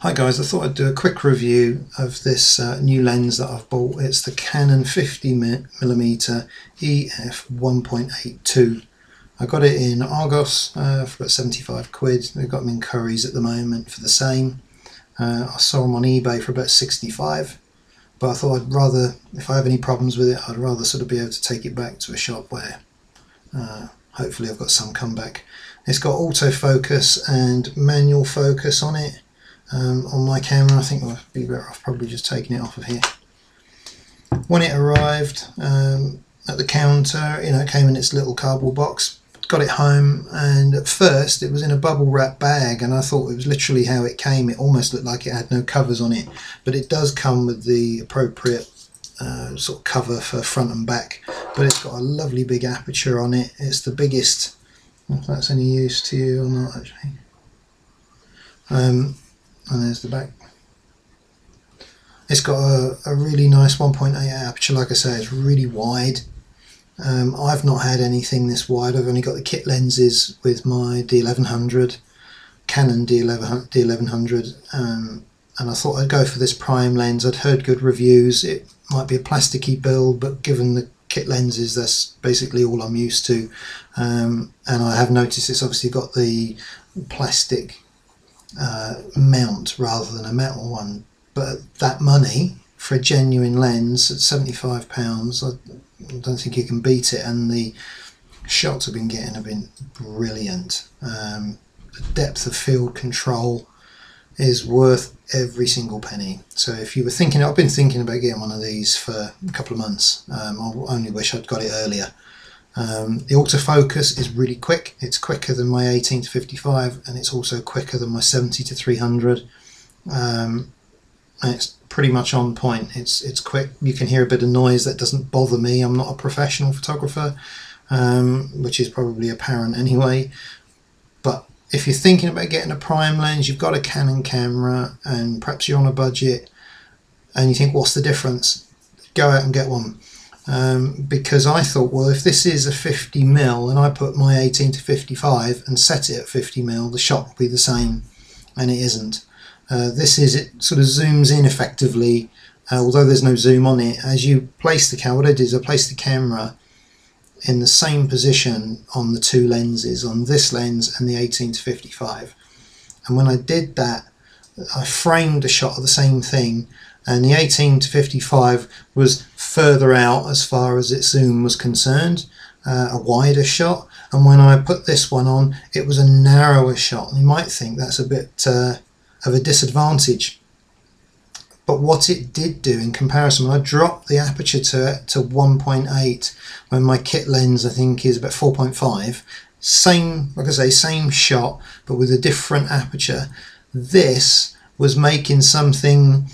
Hi guys, I thought I'd do a quick review of this new lens that I've bought. It's the CANON 50mm F1.8 I got it in Argos for about 75 quid. They've got them in Curry's at the moment for the same. I saw them on eBay for about 65, but I thought I'd rather, if I have any problems with it, I'd rather sort of be able to take it back to a shop where hopefully I've got some comeback. It's got autofocus and manual focus on it. On my camera, I think I'll be better off probably just taking it off of here. When it arrived at the counter, it came in its little cardboard box. Got it home, and at first it was in a bubble wrap bag, and I thought it was literally how it came. It almost looked like it had no covers on it, but it does come with the appropriate sort of cover for front and back. But it's got a lovely big aperture on it. It's the biggest, if that's any use to you or not actually. And there's the back. It's got a really nice 1.8 aperture. Like I say, it's really wide. I've not had anything this wide. I've only got the kit lenses with my D1100, Canon D1100, and I thought I'd go for this prime lens. I'd heard good reviews. It might be a plasticky build, but given the kit lenses, that's basically all I'm used to. And I have noticed it's obviously got the plastic mount rather than a metal one, but that money for a genuine lens at £75, I don't think you can beat it, and the shots I've been getting have been brilliant. The depth of field control is worth every single penny. So if you were thinking, I've been thinking about getting one of these for a couple of months. I only wish I'd got it earlier. The autofocus is really quick. It's quicker than my 18 to 55, and it's also quicker than my 70 to 300. And it's pretty much on point. It's quick. You can hear a bit of noise. That doesn't bother me. I'm not a professional photographer, which is probably apparent anyway. But if you're thinking about getting a prime lens, you've got a Canon camera, and perhaps you're on a budget, and you think, what's the difference? Go out and get one. Because I thought, well, if this is a 50mm and I put my 18 to 55 and set it at 50mm, the shot will be the same, and it isn't. It sort of zooms in effectively, although there's no zoom on it. As you place the camera, what I did is I placed the camera in the same position on the two lenses, on this lens and the 18 to 55. And when I did that, I framed a shot of the same thing, and the 18 to 55 was further out as far as its zoom was concerned, a wider shot, and when I put this one on, it was a narrower shot. You might think that's a bit of a disadvantage, but what it did do in comparison, when I dropped the aperture to 1.8 when my kit lens I think is about 4.5, same, like I say, same shot but with a different aperture. This was making something.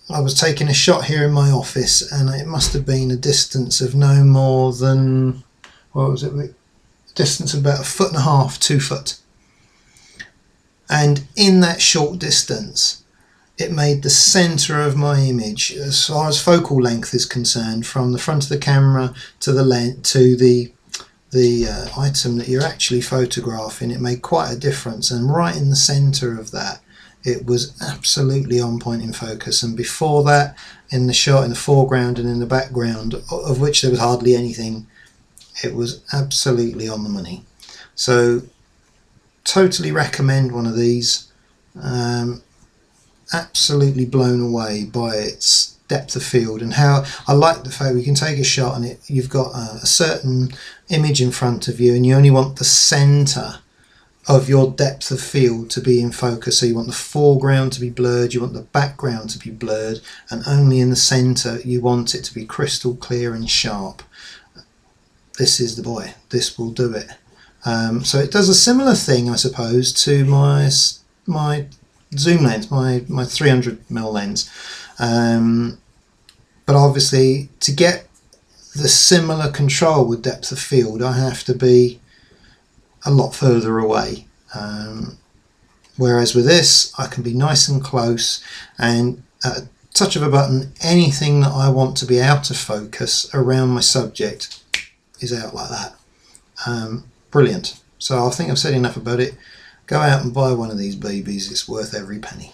I was taking a shot here in my office, and it must have been a distance of no more than, what was it, a distance of about 1.5 feet, 2 foot. And in that short distance, it made the centre of my image, as far as focal length is concerned, from the front of the camera to the item that you're actually photographing, it made quite a difference. And right in the centre of that, it was absolutely on point in focus. And before that, in the shot, in the foreground and in the background, of which there was hardly anything, it was absolutely on the money. So totally recommend one of these. Absolutely blown away by its depth of field, and how I like the fact we can take a shot and you've got a certain image in front of you, and you only want the centre of your depth of field to be in focus. So you want the foreground to be blurred, you want the background to be blurred, and only in the centre you want it to be crystal clear and sharp. This is the boy. This will do it. So it does a similar thing, I suppose, to my zoom lens, my 300mm lens. But obviously, to get the similar control with depth of field, I have to be a lot further away. Whereas with this, I can be nice and close, and at a touch of a button, anything that I want to be out of focus around my subject is out like that. Brilliant. So I think I've said enough about it. Go out and buy one of these babies. It's worth every penny.